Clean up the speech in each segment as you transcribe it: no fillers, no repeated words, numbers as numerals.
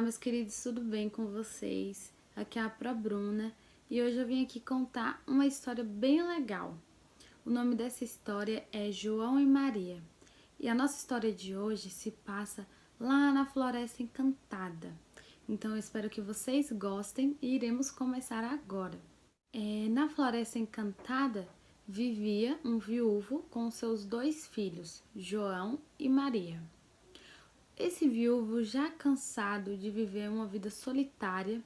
Olá, meus queridos, tudo bem com vocês? Aqui é a Bruna e hoje eu vim aqui contar uma história bem legal. O nome dessa história é João e Maria e a nossa história de hoje se passa lá na Floresta Encantada. Então eu espero que vocês gostem e iremos começar agora. Na Floresta Encantada vivia um viúvo com seus 2 filhos, João e Maria. Esse viúvo, já cansado de viver uma vida solitária,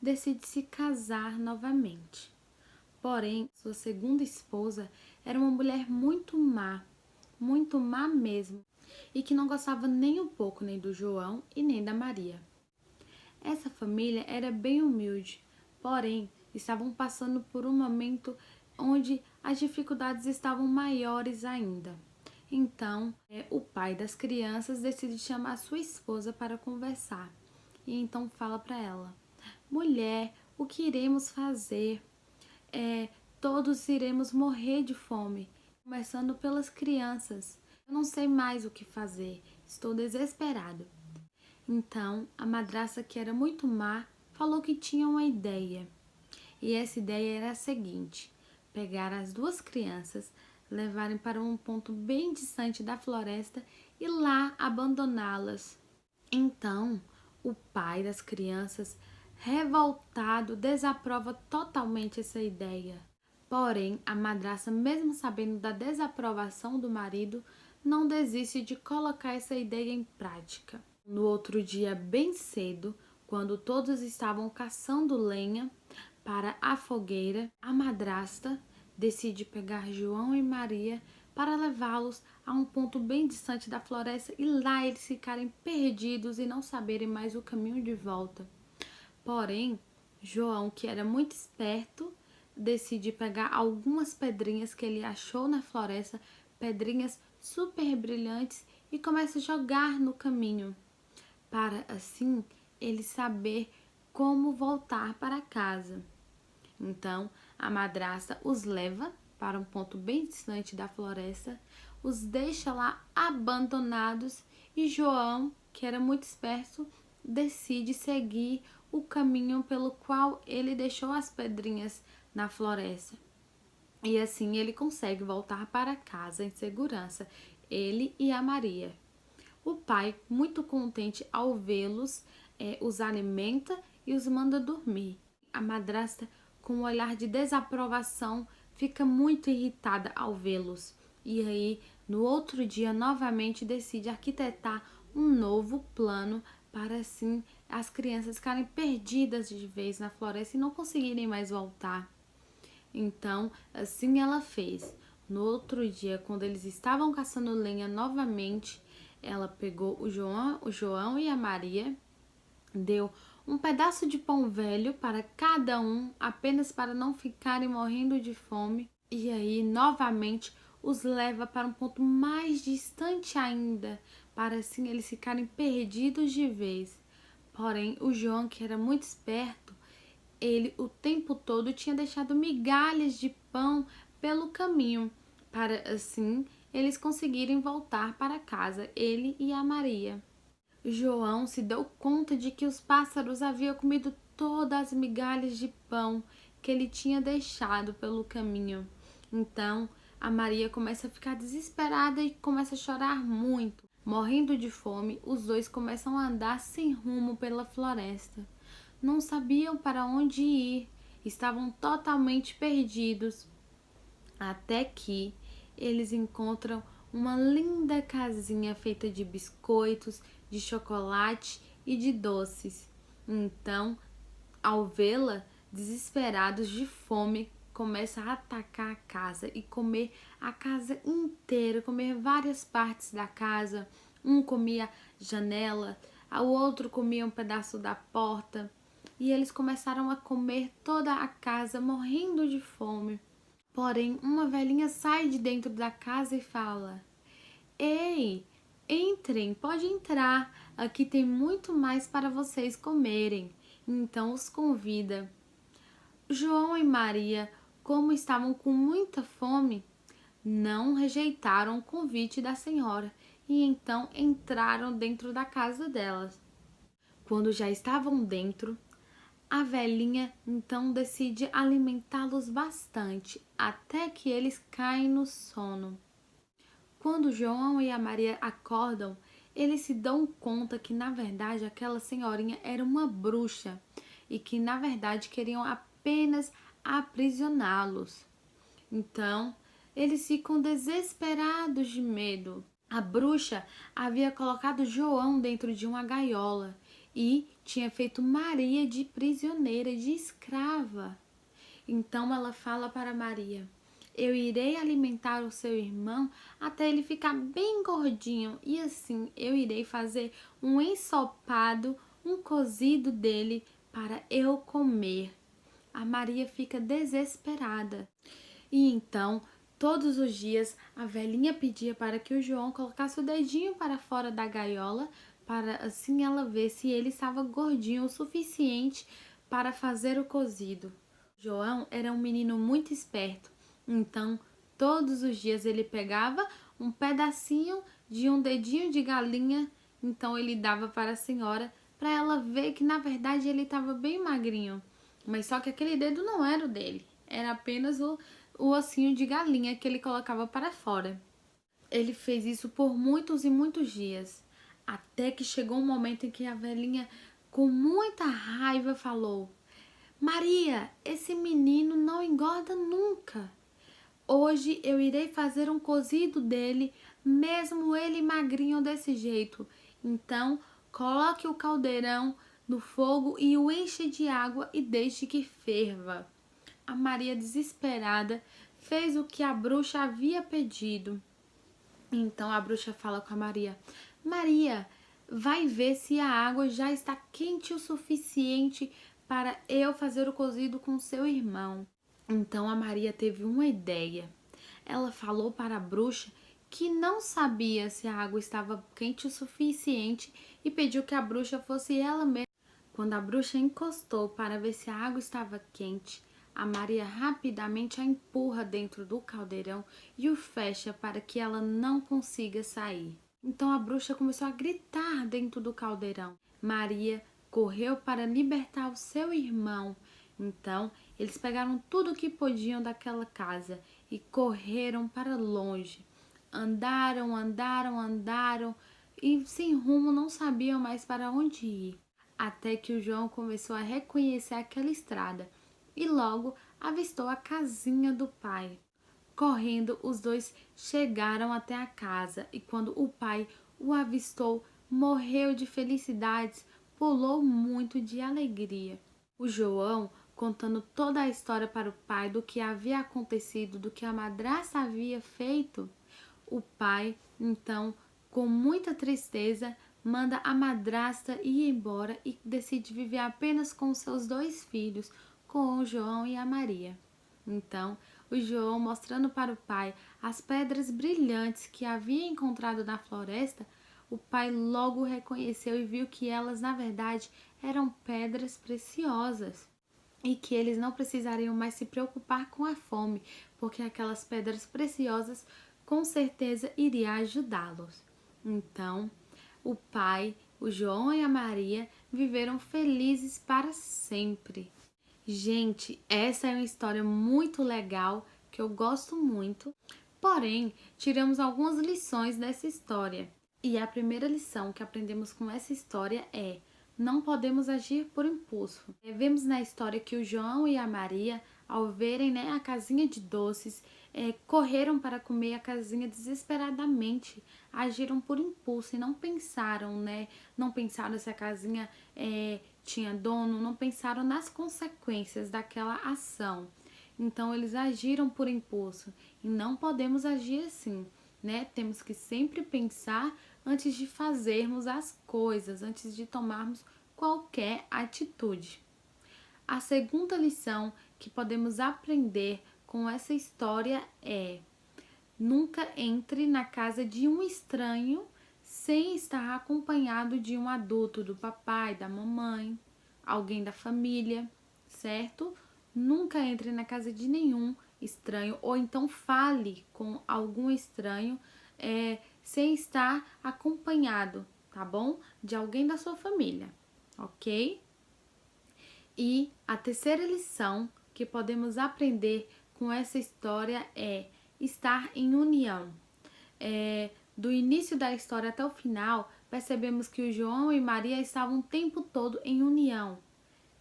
decide se casar novamente. Porém, sua segunda esposa era uma mulher muito má mesmo, e que não gostava nem um pouco nem do João e nem da Maria. Essa família era bem humilde, porém estavam passando por um momento onde as dificuldades estavam maiores ainda. Então, o pai das crianças decide chamar sua esposa para conversar. E então fala para ela: mulher, o que iremos fazer? Todos iremos morrer de fome, começando pelas crianças. Eu não sei mais o que fazer, estou desesperado. Então, a madrasta, que era muito má, falou que tinha uma ideia. E essa ideia era a seguinte: pegar as 2 crianças, levarem para um ponto bem distante da floresta e lá abandoná-las. Então, o pai das crianças, revoltado, desaprova totalmente essa ideia. Porém, a madrasta, mesmo sabendo da desaprovação do marido, não desiste de colocar essa ideia em prática. No outro dia, bem cedo, quando todos estavam caçando lenha para a fogueira, a madrasta decide pegar João e Maria para levá-los a um ponto bem distante da floresta e lá eles ficarem perdidos e não saberem mais o caminho de volta. Porém, João, que era muito esperto, decide pegar algumas pedrinhas que ele achou na floresta, pedrinhas super brilhantes, e começa a jogar no caminho, para assim ele saber como voltar para casa. Então, a madrasta os leva para um ponto bem distante da floresta, os deixa lá abandonados e João, que era muito esperto, decide seguir o caminho pelo qual ele deixou as pedrinhas na floresta. E assim ele consegue voltar para casa em segurança, ele e a Maria. O pai, muito contente ao vê-los, os alimenta e os manda dormir. A madrasta, com um olhar de desaprovação, fica muito irritada ao vê-los. E aí, no outro dia, novamente decide arquitetar um novo plano para assim as crianças ficarem perdidas de vez na floresta e não conseguirem mais voltar. Então, assim ela fez. No outro dia, quando eles estavam caçando lenha novamente, ela pegou o João e a Maria, deu um pedaço de pão velho para cada um, apenas para não ficarem morrendo de fome, e aí novamente os leva para um ponto mais distante ainda, para assim eles ficarem perdidos de vez. Porém, o João, que era muito esperto, ele o tempo todo tinha deixado migalhas de pão pelo caminho, para assim eles conseguirem voltar para casa, ele e a Maria. João se deu conta de que os pássaros haviam comido todas as migalhas de pão que ele tinha deixado pelo caminho. Então, a Maria começa a ficar desesperada e começa a chorar muito. Morrendo de fome, os 2 começam a andar sem rumo pela floresta. Não sabiam para onde ir, estavam totalmente perdidos. Até que eles encontram uma linda casinha feita de biscoitos, de chocolate e de doces. Então, ao vê-la, desesperados de fome, começam a atacar a casa e comer a casa inteira, comer várias partes da casa. Um comia janela, o outro comia um pedaço da porta, e eles começaram a comer toda a casa, morrendo de fome. Porém, uma velhinha sai de dentro da casa e fala: ei, entrem, pode entrar, aqui tem muito mais para vocês comerem. Então os convida. João e Maria, como estavam com muita fome, não rejeitaram o convite da senhora e então entraram dentro da casa delas. Quando já estavam dentro, a velhinha então decide alimentá-los bastante, até que eles caem no sono. Quando João e a Maria acordam, eles se dão conta que na verdade aquela senhorinha era uma bruxa e que na verdade queriam apenas aprisioná-los. Então, eles ficam desesperados de medo. A bruxa havia colocado João dentro de uma gaiola e tinha feito Maria de prisioneira, de escrava. Então ela fala para Maria: eu irei alimentar o seu irmão até ele ficar bem gordinho e assim eu irei fazer um ensopado, um cozido dele para eu comer. A Maria fica desesperada. E então, todos os dias, a velhinha pedia para que o João colocasse o dedinho para fora da gaiola, para assim ela ver se ele estava gordinho o suficiente para fazer o cozido. João era um menino muito esperto, então todos os dias ele pegava um pedacinho de um dedinho de galinha, então ele dava para a senhora para ela ver que na verdade ele estava bem magrinho. Mas só que aquele dedo não era o dele, era apenas o ossinho de galinha que ele colocava para fora. Ele fez isso por muitos e muitos dias, até que chegou um momento em que a velhinha, com muita raiva, falou: Maria, esse menino não engorda nunca. Hoje eu irei fazer um cozido dele, mesmo ele magrinho desse jeito. Então, coloque o caldeirão no fogo e o enche de água e deixe que ferva. A Maria, desesperada, fez o que a bruxa havia pedido. Então a bruxa fala com a Maria: Maria, vai ver se a água já está quente o suficiente para eu fazer o cozido com seu irmão. Então a Maria teve uma ideia. Ela falou para a bruxa que não sabia se a água estava quente o suficiente e pediu que a bruxa fosse ela mesma. Quando a bruxa encostou para ver se a água estava quente, a Maria rapidamente a empurra dentro do caldeirão e o fecha para que ela não consiga sair. Então a bruxa começou a gritar dentro do caldeirão. Maria correu para libertar o seu irmão. Então eles pegaram tudo o que podiam daquela casa e correram para longe. Andaram, andaram, andaram e sem rumo não sabiam mais para onde ir. Até que o João começou a reconhecer aquela estrada e logo avistou a casinha do pai. Correndo, os dois chegaram até a casa e quando o pai o avistou, morreu de felicidades, pulou muito de alegria. O João, contando toda a história para o pai do que havia acontecido, do que a madrasta havia feito, o pai, então, com muita tristeza, manda a madrasta ir embora e decide viver apenas com seus dois filhos, com o João e a Maria. Então, o João, mostrando para o pai as pedras brilhantes que havia encontrado na floresta, o pai logo reconheceu e viu que elas, na verdade, eram pedras preciosas e que eles não precisariam mais se preocupar com a fome, porque aquelas pedras preciosas com certeza iria ajudá-los. Então, o pai, o João e a Maria viveram felizes para sempre. Gente, essa é uma história muito legal que eu gosto muito. Porém, tiramos algumas lições dessa história. E a primeira lição que aprendemos com essa história é: não podemos agir por impulso. Vemos na história que o João e a Maria, ao verem a casinha de doces, correram para comer a casinha desesperadamente, agiram por impulso e não pensaram, Não pensaram se a casinha tinha dono, não pensaram nas consequências daquela ação. Então eles agiram por impulso e não podemos agir assim, Temos que sempre pensar antes de fazermos as coisas, antes de tomarmos qualquer atitude. A segunda lição que podemos aprender com essa história é: nunca entre na casa de um estranho sem estar acompanhado de um adulto, do papai, da mamãe, alguém da família, certo? Nunca entre na casa de nenhum estranho ou então fale com algum estranho sem estar acompanhado, tá bom? De alguém da sua família. ok? E a terceira lição que podemos aprender com essa história é estar em união. Do início da história até o final, percebemos que o João e Maria estavam o tempo todo em união,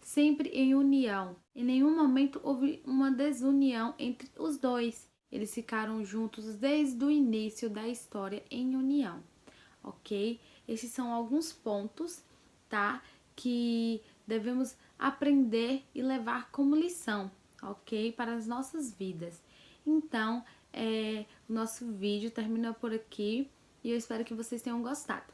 sempre em união. Em nenhum momento houve uma desunião entre os dois. Eles ficaram juntos desde o início da história em união, ok? Esses são alguns pontos, tá? Que devemos aprender e levar como lição, ok? Para as nossas vidas. Então, o nosso vídeo termina por aqui e eu espero que vocês tenham gostado.